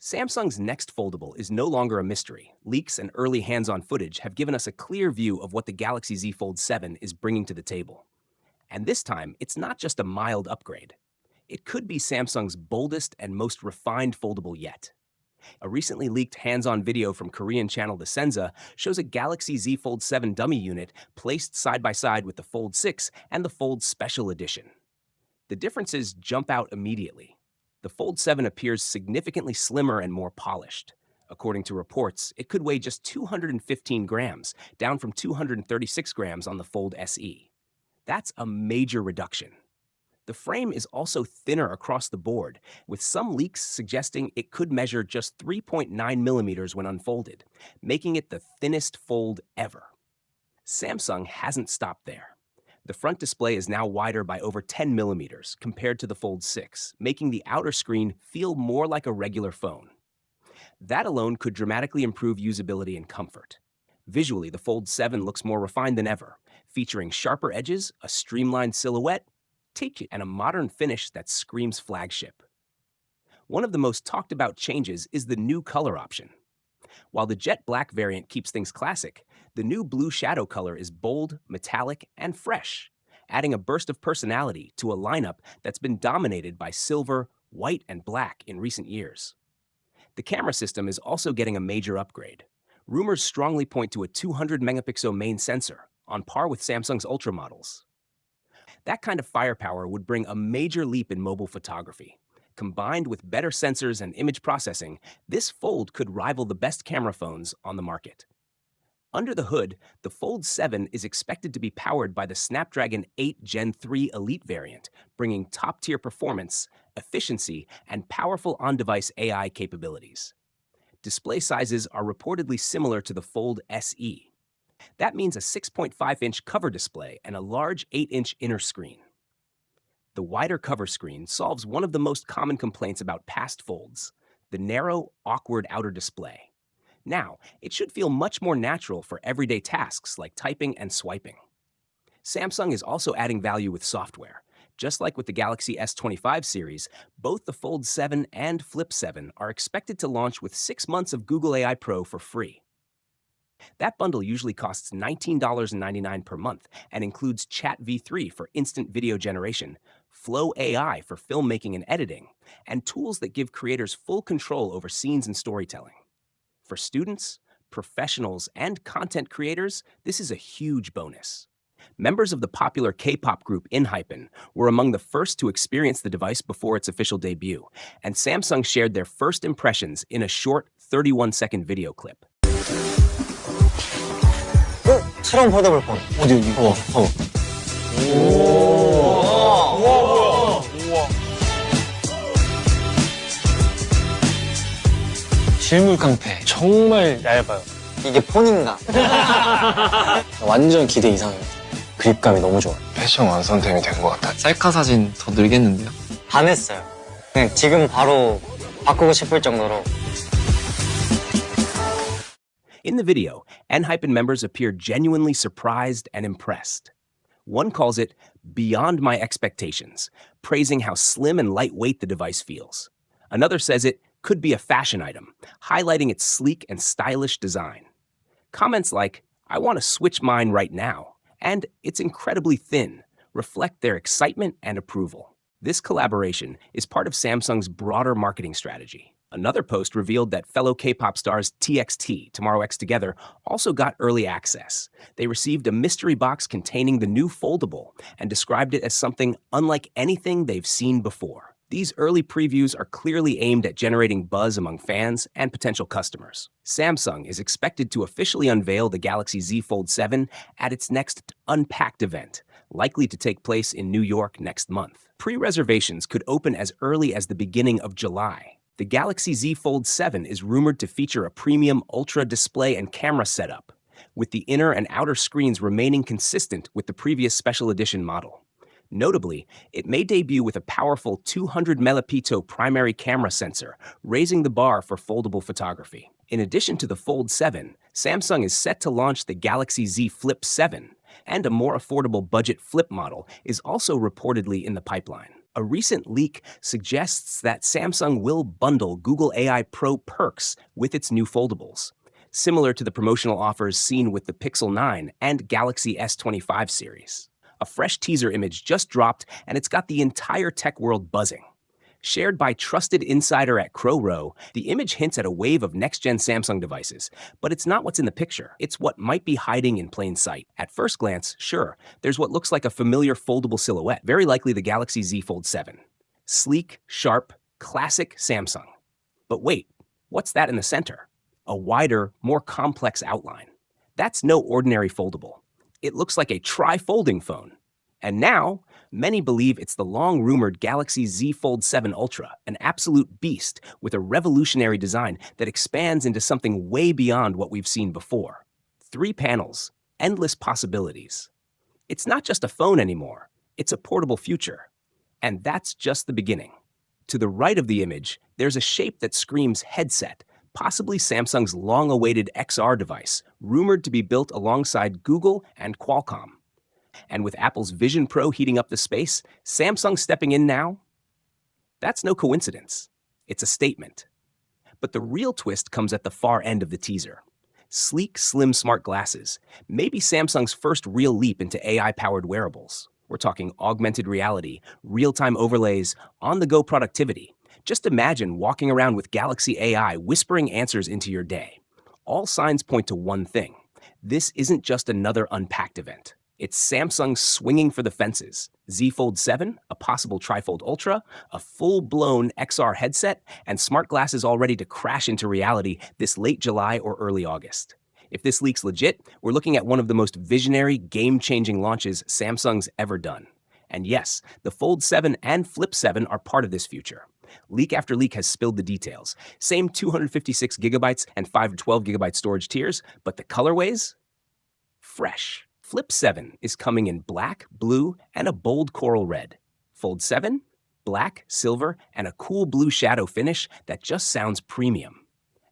Samsung's next foldable is no longer a mystery. Leaks and early hands-on footage have given us a clear view of what the Galaxy Z Fold 7 is bringing to the table. And this time, it's not just a mild upgrade. It could be Samsung's boldest and most refined foldable yet. A recently leaked hands-on video from Korean channel TheSINZA shows a Galaxy Z Fold 7 dummy unit placed side by side with the Fold 6 and the Fold Special Edition. The differences jump out immediately. The Fold 7 appears significantly slimmer and more polished. According to reports, it could weigh just 215 grams, down from 236 grams on the Fold SE. That's a major reduction. The frame is also thinner across the board, with some leaks suggesting it could measure just 3.9 millimeters when unfolded, making it the thinnest fold ever. Samsung hasn't stopped there. The front display is now wider by over 10 millimeters compared to the Fold 6, making the outer screen feel more like a regular phone. That alone could dramatically improve usability and comfort. Visually, the Fold 7 looks more refined than ever, featuring sharper edges, a streamlined silhouette, and a modern finish that screams flagship. One of the most talked about changes is the new color option. While the jet black variant keeps things classic, the new blue shadow color is bold, metallic, and fresh, adding a burst of personality to a lineup that's been dominated by silver, white, and black in recent years. The camera system is also getting a major upgrade. Rumors strongly point to a 200-megapixel main sensor, on par with Samsung's Ultra models. That kind of firepower would bring a major leap in mobile photography. Combined with better sensors and image processing, this Fold could rival the best camera phones on the market. Under the hood, the Fold 7 is expected to be powered by the Snapdragon 8 Gen 3 Elite variant, bringing top-tier performance, efficiency, and powerful on-device AI capabilities. Display sizes are reportedly similar to the Fold SE. That means a 6.5-inch cover display and a large 8-inch inner screen. The wider cover screen solves one of the most common complaints about past Folds, the narrow, awkward outer display. Now, it should feel much more natural for everyday tasks like typing and swiping. Samsung is also adding value with software. Just like with the Galaxy S25 series, both the Fold 7 and Flip 7 are expected to launch with 6 months of Google AI Pro for free. That bundle usually costs $19.99 per month and includes Chat V3 for instant video generation, Flow AI for filmmaking and editing, and tools that give creators full control over scenes and storytelling. For students, professionals, and content creators, this is a huge bonus. Members of the popular K-pop group ENHYPEN were among the first to experience the device before its official debut, and Samsung shared their first impressions in a short 31-second video clip. 처럼 받아볼 뻔. 어디 여기? 우와. 실물 깡패. 정말 얇아요. 이게 폰인가? 완전 기대 이상이에요. 그립감이 너무 좋아요. 패션 완성템이 된 것 같아. 셀카 사진 더 늘겠는데요? 반했어요. 그냥 지금 바로 바꾸고 싶을 정도로. In the video, ENHYPEN members appear genuinely surprised and impressed. One calls it beyond my expectations, praising how slim and lightweight the device feels. Another says it could be a fashion item, highlighting its sleek and stylish design. Comments like, I want to switch mine right now, and it's incredibly thin, reflect their excitement and approval. This collaboration is part of Samsung's broader marketing strategy. Another post revealed that fellow K-pop stars TXT, Tomorrow X Together, also got early access. They received a mystery box containing the new foldable and described it as something unlike anything they've seen before. These early previews are clearly aimed at generating buzz among fans and potential customers. Samsung is expected to officially unveil the Galaxy Z Fold 7 at its next Unpacked event, likely to take place in New York next month. Pre-reservations could open as early as the beginning of July. The Galaxy Z Fold 7 is rumored to feature a premium Ultra display and camera setup, with the inner and outer screens remaining consistent with the previous special edition model. Notably, it may debut with a powerful 200-megapixel primary camera sensor, raising the bar for foldable photography. In addition to the Fold 7, Samsung is set to launch the Galaxy Z Flip 7, and a more affordable budget Flip model is also reportedly in the pipeline. A recent leak suggests that Samsung will bundle Google AI Pro perks with its new foldables, similar to the promotional offers seen with the Pixel 9 and Galaxy S25 series. A fresh teaser image just dropped, and it's got the entire tech world buzzing. Shared by trusted insider at CrowRow, the image hints at a wave of next-gen Samsung devices, but it's not what's in the picture. It's what might be hiding in plain sight. At first glance, sure, there's what looks like a familiar foldable silhouette, very likely the Galaxy Z Fold 7. Sleek, sharp, classic Samsung. But wait, what's that in the center? A wider, more complex outline. That's no ordinary foldable. It looks like a tri-folding phone. And now, many believe it's the long-rumored Galaxy Z Fold 7 Ultra, an absolute beast with a revolutionary design that expands into something way beyond what we've seen before. 3 panels, endless possibilities. It's not just a phone anymore, it's a portable future. And that's just the beginning. To the right of the image, there's a shape that screams headset, possibly Samsung's long-awaited XR device, rumored to be built alongside Google and Qualcomm. And with Apple's Vision Pro heating up the space, Samsung stepping in now? That's no coincidence. It's a statement. But the real twist comes at the far end of the teaser. Sleek, slim smart glasses, maybe Samsung's first real leap into AI-powered wearables. We're talking augmented reality, real-time overlays, on-the-go productivity. Just imagine walking around with Galaxy AI whispering answers into your day. All signs point to one thing. This isn't just another Unpacked event. It's Samsung swinging for the fences. Z Fold 7, a possible Trifold Ultra, a full-blown XR headset, and smart glasses all ready to crash into reality this late July or early August. If this leak's legit, we're looking at one of the most visionary, game-changing launches Samsung's ever done. And yes, the Fold 7 and Flip 7 are part of this future. Leak after leak has spilled the details. Same 256 gigabytes and 512 gigabyte storage tiers, but the colorways? Fresh. Flip 7 is coming in black, blue, and a bold coral red. Fold 7? Black, silver, and a cool blue shadow finish that just sounds premium.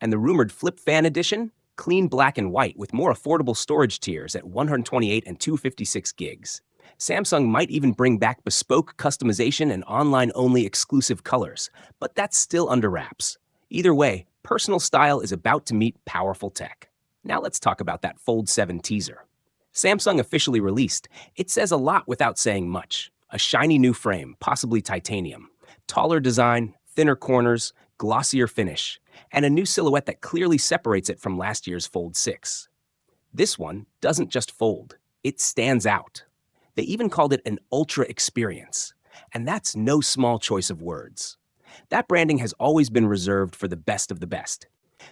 And the rumored Flip Fan Edition? Clean black and white with more affordable storage tiers at 128 and 256 gigs. Samsung might even bring back bespoke customization and online-only exclusive colors, but that's still under wraps. Either way, personal style is about to meet powerful tech. Now let's talk about that Fold 7 teaser. Samsung officially released, it says a lot without saying much. A shiny new frame, possibly titanium. Taller design, thinner corners, glossier finish, and a new silhouette that clearly separates it from last year's Fold 6. This one doesn't just fold, it stands out. They even called it an ultra experience, and that's no small choice of words. That branding has always been reserved for the best of the best.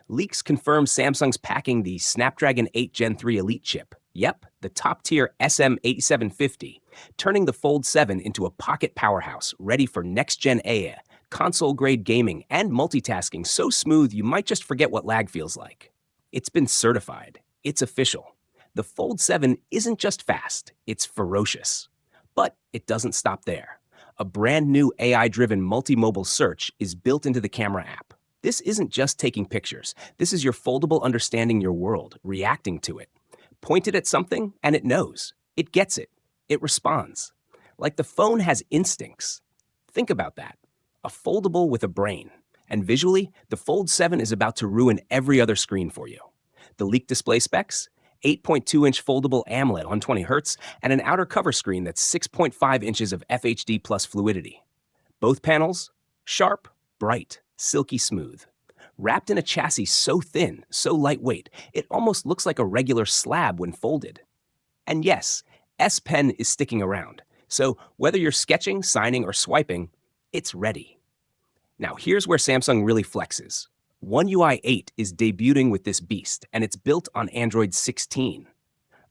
Leaks confirm Samsung's packing the Snapdragon 8 Gen 3 Elite chip. Yep, the top-tier SM8750, turning the Fold 7 into a pocket powerhouse ready for next-gen AI, console-grade gaming, and multitasking so smooth you might just forget what lag feels like. It's been certified. It's official. The Fold 7 isn't just fast, it's ferocious. But it doesn't stop there. A brand new AI-driven multi-mobile search is built into the camera app. This isn't just taking pictures. This is your foldable understanding your world, reacting to it. Point it at something, and it knows. It gets it. It responds. Like the phone has instincts. Think about that. A foldable with a brain. And visually, the Fold 7 is about to ruin every other screen for you. The leaked display specs? 8.2-inch foldable AMOLED 120Hz, and an outer cover screen that's 6.5 inches of FHD plus fluidity. Both panels? Sharp, bright, silky smooth. Wrapped in a chassis so thin, so lightweight, it almost looks like a regular slab when folded. And yes, S Pen is sticking around, so whether you're sketching, signing, or swiping, it's ready. Now here's where Samsung really flexes. One UI 8 is debuting with this beast, and it's built on Android 16.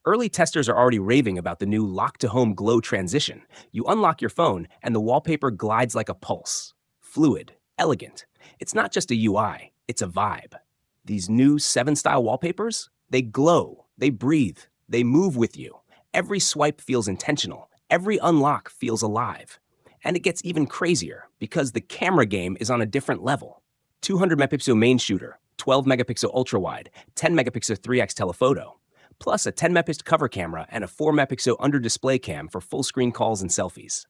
Early testers are already raving about the new lock-to-home glow transition. You unlock your phone, and the wallpaper glides like a pulse. Fluid, elegant. It's not just a UI, it's a vibe. These new 7-style wallpapers, they glow, they breathe, they move with you. Every swipe feels intentional, every unlock feels alive. And it gets even crazier, because the camera game is on a different level. 200-megapixel main shooter, 12-megapixel ultra-wide, 10-megapixel 3x telephoto, plus a 10-megapixel cover camera and a 4-megapixel under-display cam for full-screen calls and selfies.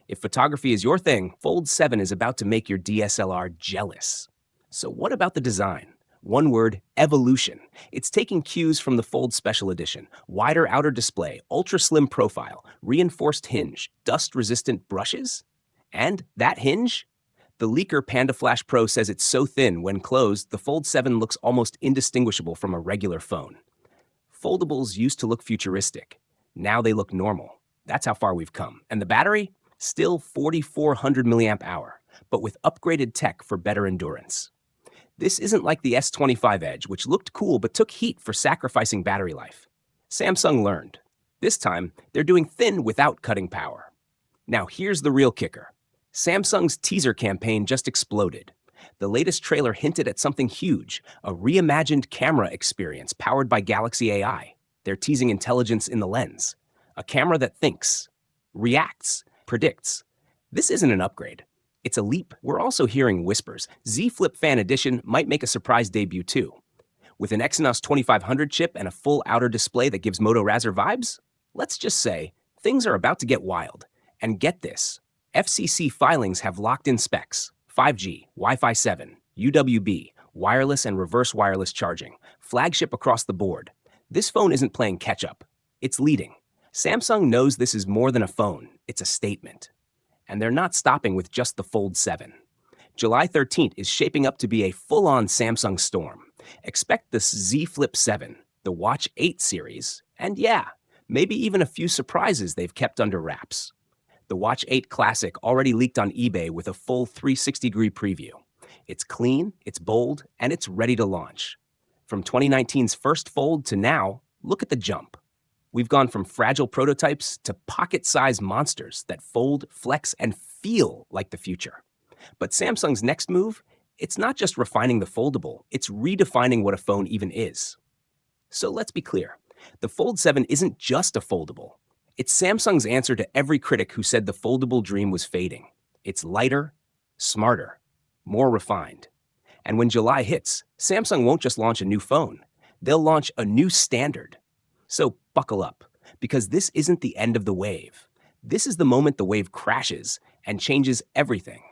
If photography is your thing, Fold 7 is about to make your DSLR jealous. So what about the design? One word, evolution. It's taking cues from the Fold Special Edition. Wider outer display, ultra-slim profile, reinforced hinge, dust-resistant brushes? And that hinge? The leaker Panda Flash Pro says it's so thin, when closed, the Fold 7 looks almost indistinguishable from a regular phone. Foldables used to look futuristic. Now they look normal. That's how far we've come. And the battery? Still 4,400 milliamp hour, but with upgraded tech for better endurance. This isn't like the S25 Edge, which looked cool but took heat for sacrificing battery life. Samsung learned. This time, they're doing thin without cutting power. Now here's the real kicker. Samsung's teaser campaign just exploded. The latest trailer hinted at something huge, a reimagined camera experience powered by Galaxy AI. They're teasing intelligence in the lens. A camera that thinks, reacts, predicts. This isn't an upgrade. It's a leap. We're also hearing whispers. Z Flip Fan Edition might make a surprise debut too. With an Exynos 2500 chip and a full outer display that gives Moto Razr vibes? Let's just say, things are about to get wild. And get this, FCC filings have locked in specs. 5G, Wi-Fi 7, UWB, wireless and reverse wireless charging, flagship across the board. This phone isn't playing catch-up. It's leading. Samsung knows this is more than a phone. It's a statement. And they're not stopping with just the Fold 7. July 13th is shaping up to be a full-on Samsung storm. Expect the Z Flip 7, the Watch 8 series, and yeah, maybe even a few surprises they've kept under wraps. The Watch 8 Classic already leaked on eBay with a full 360-degree preview. It's clean, it's bold, and it's ready to launch. From 2019's first Fold to now, look at the jump. We've gone from fragile prototypes to pocket-sized monsters that fold, flex, and feel like the future. But Samsung's next move, it's not just refining the foldable, it's redefining what a phone even is. So let's be clear, the Fold 7 isn't just a foldable. It's Samsung's answer to every critic who said the foldable dream was fading. It's lighter, smarter, more refined. And when July hits, Samsung won't just launch a new phone. They'll launch a new standard. So buckle up, because this isn't the end of the wave. This is the moment the wave crashes and changes everything.